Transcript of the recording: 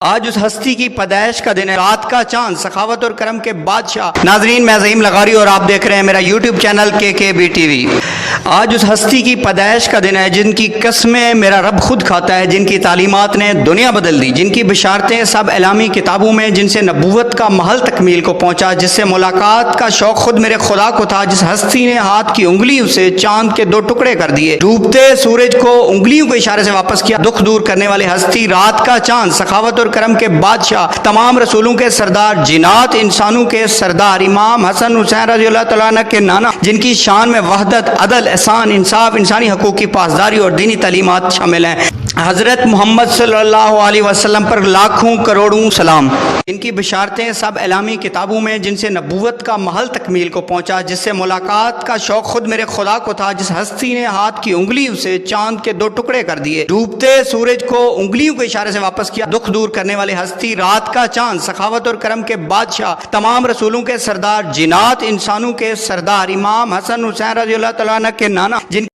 آج اس ہستی کی پیدائش کا دن ہے، رات کا چاند، سخاوت اور کرم کے بادشاہ۔ ناظرین، میں عظیم لغاری اور آپ دیکھ رہے ہیں میرا یوٹیوب چینل KKB TV۔ آج اس ہستی کی پیدائش کا دن ہے جن کی قسمیں میرا رب خود کھاتا ہے، جن کی تعلیمات نے دنیا بدل دی، جن کی بشارتیں سب اعلامی کتابوں میں، جن سے نبوت کا محل تکمیل کو پہنچا، جس سے ملاقات کا شوق خود میرے خدا کو تھا، جس ہستی نے ہاتھ کی انگلیوں سے چاند کے 2 ٹکڑے کر دیے، ڈوبتے سورج کو انگلیوں کے اشارے سے واپس کیا، دکھ دور کرنے والے ہستی، رات کا چاند، سخاوت اور کرم کے بادشاہ، تمام رسولوں کے سردار، جنات انسانوں کے سردار، امام حسن حسین رضی اللہ تعالیٰ عنہ کے نانا، جن کی شان میں وحدت، عدل، احسان، انصاف، انسانی حقوق کی پاسداری اور دینی تعلیمات شامل ہیں۔ حضرت محمد صلی اللہ علیہ وسلم پر لاکھوں کروڑوں سلام، ان کی بشارتیں سب اعلامی کتابوں میں، جن سے نبوت کا محل تکمیل کو پہنچا، جس سے ملاقات کا شوق خود میرے خدا کو تھا، جس ہستی نے ہاتھ کی انگلیوں سے چاند کے 2 ٹکڑے کر دیے، ڈوبتے سورج کو انگلیوں کے اشارے سے واپس کیا، دکھ دور کرنے والے ہستی، رات کا چاند، سخاوت اور کرم کے بادشاہ، تمام رسولوں کے سردار، جنات انسانوں کے سردار، امام حسن حسین رضی اللہ تعالیٰ عنہ کے نانا، جن